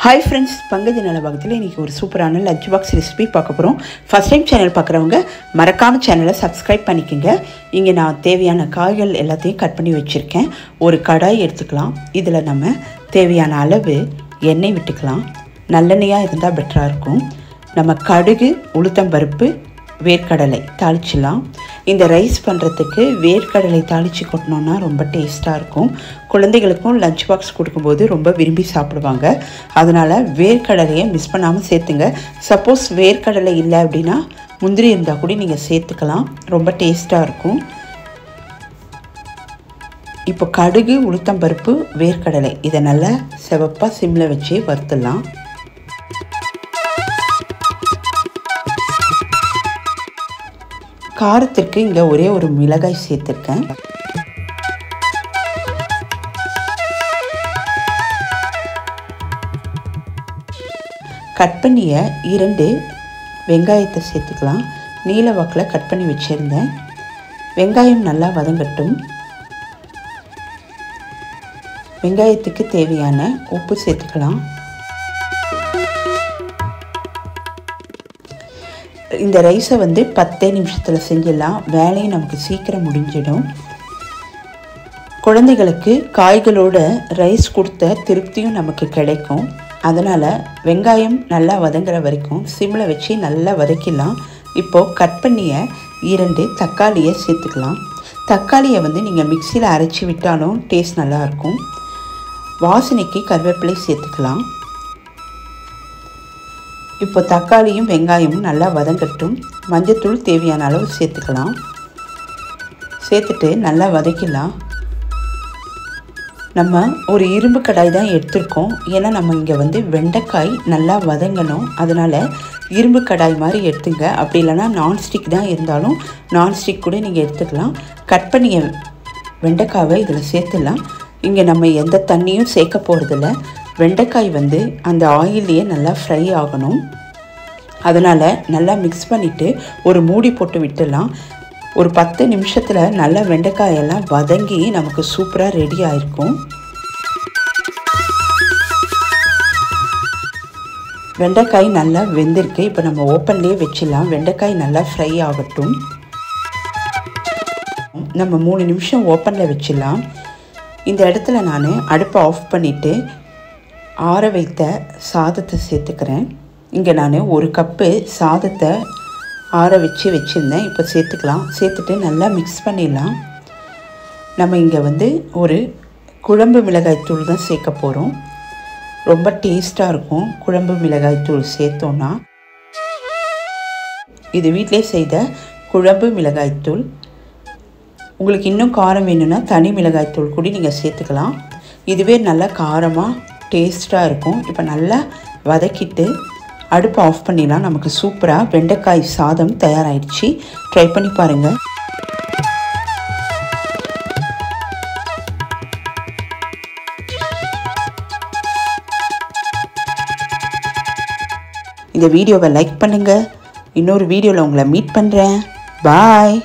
Hi friends Pankaj नलभागத்தில் இன்னைக்கு ஒரு சூப்பரான லஞ்ச் பாக்ஸ் ரெசிபி பார்க்க போறோம். ஃபர்ஸ்ட் டைம் சேனல் பார்க்கறவங்க மறக்காம சேனலை சப்ஸ்கிரைப் பண்ணிக்கங்க. இங்க நான் தேவையான காய்கள் எல்லாத்தையும் கட் பண்ணி வச்சிருக்கேன். ஒரு கடாய் எடுத்துக்கலாம். இதுல நம்ம தேவையான அளவு எண்ணெய் விட்டுக்கலாம். நல்லெண்ணெயா இருந்தா பெட்டரா இருக்கும். நம்ம கடுகு, உளுத்தம் பருப்பு, வேர்க்கடலை தாளிச்சிடலாம். இந்த ரைஸ் பண்ணுறதுக்கு வேர்க்கடலை தாளித்து கொட்டினோன்னா ரொம்ப டேஸ்ட்டாக இருக்கும். குழந்தைகளுக்கும் லஞ்ச் பாக்ஸ் கொடுக்கும்போது ரொம்ப விரும்பி சாப்பிடுவாங்க. அதனால் வேர்க்கடலையை மிஸ் பண்ணாமல் சேர்த்துங்க. சப்போஸ் வேர்க்கடலை இல்லை அப்படின்னா முந்திரி இருந்தால் கூட நீங்கள் சேர்த்துக்கலாம். ரொம்ப டேஸ்ட்டாக இருக்கும். இப்போ கடுகு, உளுத்தம் பருப்பு, வேர்க்கடலை இதை நல்லா செவப்பாக சிம்மில் வச்சு வறுத்துடலாம். காரத்திற்கு இங்கே ஒரே ஒரு மிளகாய் சேர்த்துருக்கேன். கட் பண்ணிய 2 வெங்காயத்தை சேர்த்துக்கலாம். நீல வாக்கில் கட் பண்ணி வச்சுருந்தேன். வெங்காயம் நல்லா வதங்கட்டும். வெங்காயத்துக்கு தேவையான உப்பு சேர்த்துக்கலாம். இந்த ரைஸை 10 நிமிஷத்தில் செஞ்சிடலாம். வேலையும் நமக்கு சீக்கிரம் முடிஞ்சிடும். குழந்தைகளுக்கு காய்களோட ரைஸ் கொடுத்த திருப்தியும் நமக்கு கிடைக்கும். அதனால் வெங்காயம் நல்லா வதங்குற வரைக்கும் சிம்மில் வச்சு நல்லா வதக்கிடலாம். இப்போது கட் பண்ணிய 2 தக்காளியை சேர்த்துக்கலாம். தக்காளியை நீங்கள் மிக்சியில் அரைச்சி விட்டாலும் டேஸ்ட் நல்லாயிருக்கும். வாசனைக்கு கருவேப்பிலை சேர்த்துக்கலாம். இப்போ தக்காளியும் வெங்காயமும் நல்லா வதங்கட்டும். மஞ்சத்தூள் தேவையான அளவு சேர்த்துக்கலாம். சேர்த்துட்டு நல்லா வதக்கிடலாம். நம்ம ஒரு இரும்பு கடாய் தான் எடுத்திருக்கோம். ஏன்னா நம்ம இங்கே வெண்டைக்காய் நல்லா வதங்கணும். அதனால் இரும்பு கடாய் மாதிரி எடுத்துங்க. அப்படி இல்லைன்னா நான்ஸ்டிக் தான் இருந்தாலும் நான்ஸ்டிக் கூட நீங்கள் எடுத்துக்கலாம். கட் பண்ணிய வெண்டைக்காவை இதில் சேர்த்துடலாம். இங்கே நம்ம எந்த தண்ணியும் சேர்க்க போகிறதில்ல. வெண்டைக்காய் அந்த ஆயிலே நல்லா ஃப்ரை ஆகணும். அதனால் நல்லா மிக்ஸ் பண்ணிவிட்டு ஒரு மூடி போட்டு விட்டுடலாம். ஒரு 10 நிமிஷத்தில் நல்லா வெண்டைக்காயெல்லாம் வதங்கி நமக்கு சூப்பராக ரெடி ஆகிருக்கும். வெண்டைக்காய் நல்லா வெந்திருக்கு. இப்போ நம்ம ஓப்பன்லேயே வச்சிடலாம். வெண்டைக்காய் நல்லா ஃப்ரை ஆகட்டும். நம்ம 3 நிமிஷம் ஓப்பனில் வச்சிடலாம். இந்த இடத்துல நான் அடுப்பை ஆஃப் பண்ணிவிட்டு ஆற வைத்த சாதத்தை சேர்த்துக்கிறேன். இங்கே நான் 1 கப்பு சாதத்தை ஆற வச்சு வச்சுருந்தேன். இப்போ சேர்த்துக்கலாம். சேர்த்துட்டு நல்லா மிக்ஸ் பண்ணிடலாம். நம்ம இங்கே ஒரு குழம்பு மிளகாய் தூள் தான் சேர்க்க போகிறோம். ரொம்ப டேஸ்ட்டாக இருக்கும் குழம்பு மிளகாய் தூள் சேர்த்தோன்னா. இது வீட்டிலே செய்த குழம்பு மிளகாய் தூள். உங்களுக்கு இன்னும் காரம் வேணும்னா தனி மிளகாய் தூள் கூட நீங்கள் சேர்த்துக்கலாம். இதுவே நல்லா காரமாக டேஸ்ட்டாக இருக்கும். இப்போ நல்லா வதக்கிட்டு அடுப்பு ஆஃப் பண்ணிடலாம். நமக்கு சூப்பராக வெண்டைக்காய் சாதம் தயாராகிடுச்சு. ட்ரை பண்ணி பாருங்கள். இந்த வீடியோவை லைக் பண்ணுங்கள். இன்னொரு வீடியோவில் உங்களை மீட் பண்ணுறேன். பாய்.